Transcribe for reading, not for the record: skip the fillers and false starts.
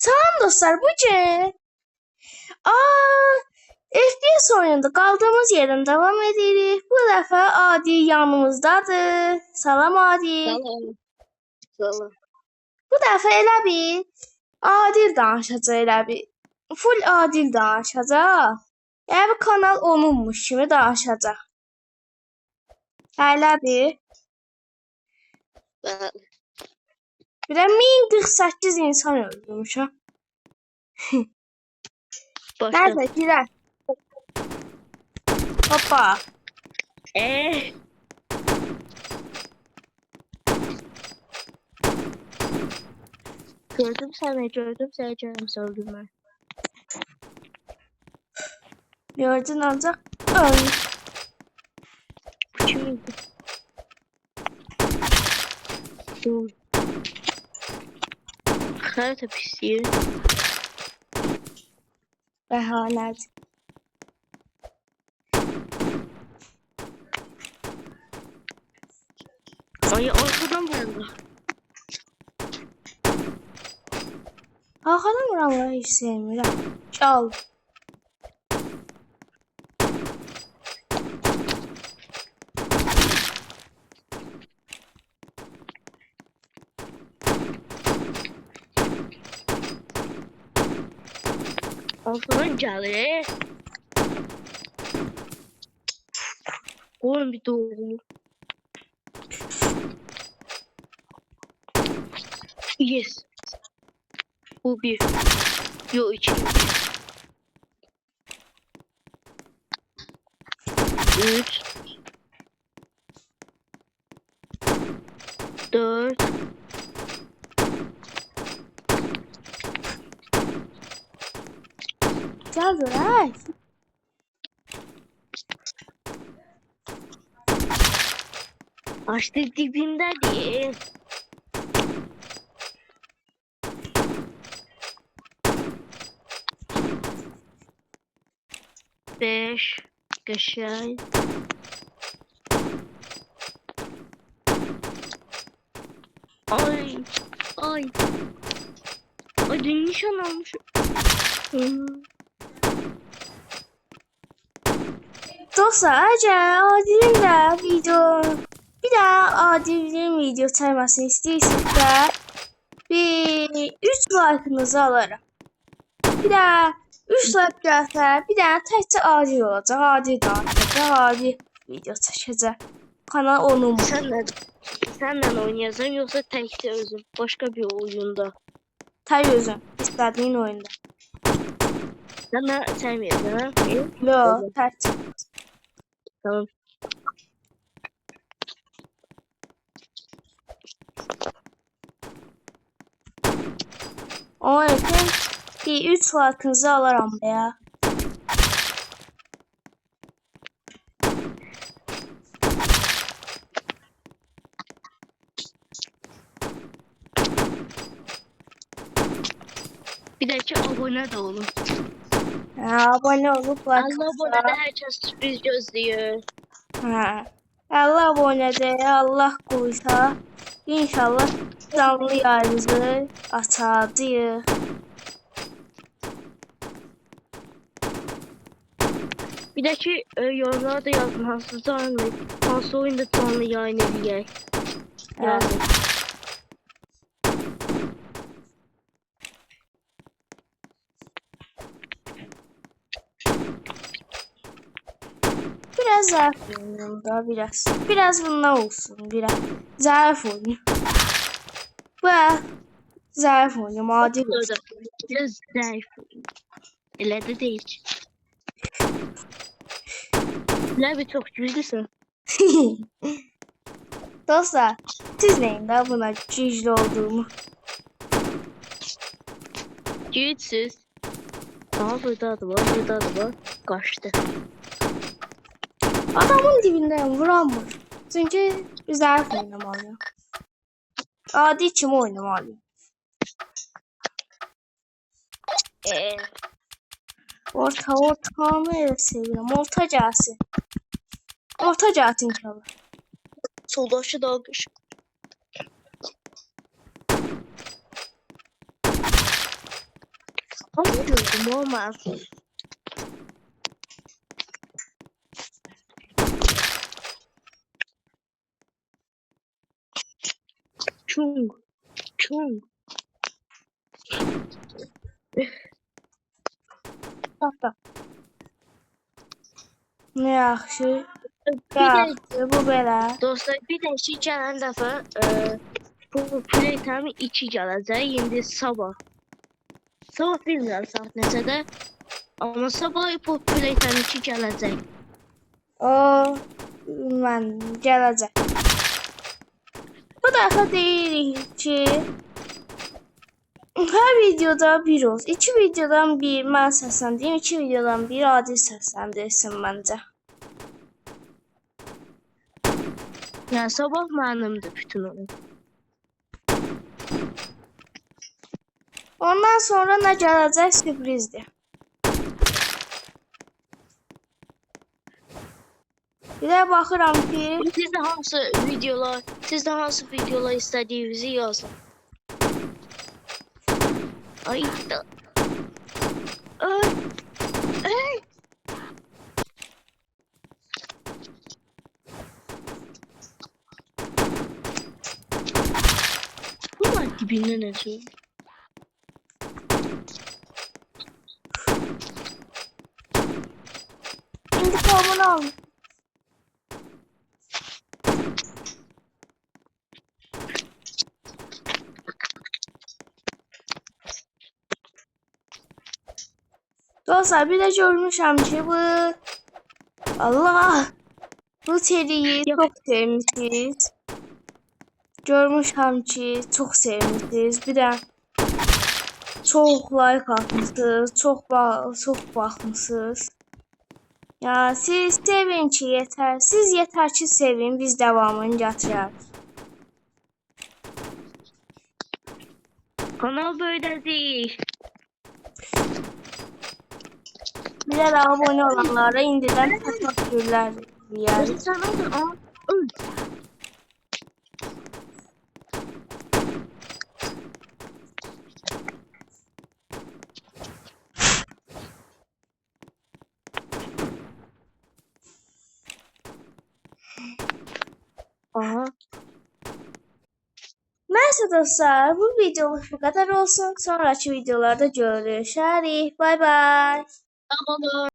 Salam dostlar, bugün FPS oyununda kaldığımız yerden devam edirik. Bu dəfə Adi yanımızdadır. Salam Adi. Salam. Salam. Bu dəfə elə bir adil danışacaq, elə bir full adil danışacaq. Yəni bu kanal onunmuş kimi danışacaq. Elə bir Bəli. bir də 1048 insan öldürmüşəm. Başla. Nəysə, girək. Hoppa. Gördüm seni, gördüm seni, canım öldürme. Gördün ancaq öl. Bu kimiydi? Dur. Harita pisliği. Bəhanədir. Ay arkadan vurdu. Arxadan vuranları heç sevmirəm. Çal. Arkadan gelir. Oğlum bir doğru. Yes. Bu bir. Yo iki. Üç. Dört. Gəl görək. Açtı dibinde değil. Beş. Geçen. Ay. Ay. Ay dün nişan almışım. Dostlar, əgər Adilin də bir də Adilin video çəkməsini istəyirsinizsə, bir 3 like-ınızı alaram. Bir də 3 like gəlsə, bir dənə təkcə Adil olacaq. Adil danışacaq, Adil video çəkəcək. Kanal onun. Senle oynayacağım yoksa tek de özüm. Başka bir oyunda. Tay özün, istədiyin oyunda. Sen de sevmiyorsun ha? Yox, tək. Tamam. Onun üçün bir 3 like-ınızı alaram be ya. Bir de ki abone de olun. Abone olup like Allah abone de herkes sürpriz gözlüyor. Hə. 50 abunədə Allah qoysa, inşallah canlı yayımızı açacağıq. Bir de ki yorumlara da yazın hansı oyunda canlı yayın edecek. Yazın. Biraz zayıf oynuyorum da biraz. Biraz bundan olsun biraz. Zayıf oynuyorum. Bu zayıf oynuyorum adil olsun. Biraz zayıf. Öyle de değil. Ne bir çok güldüsün. Dostlar, siz neyin daha buna güçlü olduğumu. Güçsüz. Aha burada da var. Kaçtı. Adamın dibinden vuramır. Çünkü zayıf oynamalıyım. Adi kimi oynamalıyım. Ortamı elə sevirəm. Orta gəlsin. Orta gəlsin inşallah. Soldaşı da almış. Ama gördüm olmaz. Chung. Chung. Hatta. Ne yaxşı. Bir de Yaxşı bu belə. dostlar bir de şey gelen defa bu playtime 2 gələcək. İndi sabah. Sabah bilmirəm saat neçədə. Amma sabah bu playtime 2 gələcək. O mən gələcək. Bu dəfə deyirik ki, hər videoda bir olsun. 2 videodan bir mən səsləndireyim, 2 videodan bir Adil səsləndirsin məncə. Yəni sabah mənimdir bütün oyun. Ondan sonra nə gələcək sürprizdir. Bir də baxıram ki, Siz de hansı videolar istədiyinizi yazın. Ay da. Ay. Ay. Bu var dibindən açıyor. intikamını al. Dostlar bir de görmüşəm ki bu Allah bu seriyi Yok. çok sevmişsiniz. Görmüşəm ki çok sevmişsiniz. Bir de çok like atmışsınız. Çok baxmışsınız. Ya siz sevin ki yeter. Siz yeter ki sevin. Biz devamını gətirərik. Kanal böyle değil. Bir de abone olanlara indidən təşəkkürlər deyərik. Sen aldın. Aa, öl. Aha. Neyse dostlar bu videoluk bu kadar olsun. Sonraki videolarda görüşərik. Bay bay. Tamam.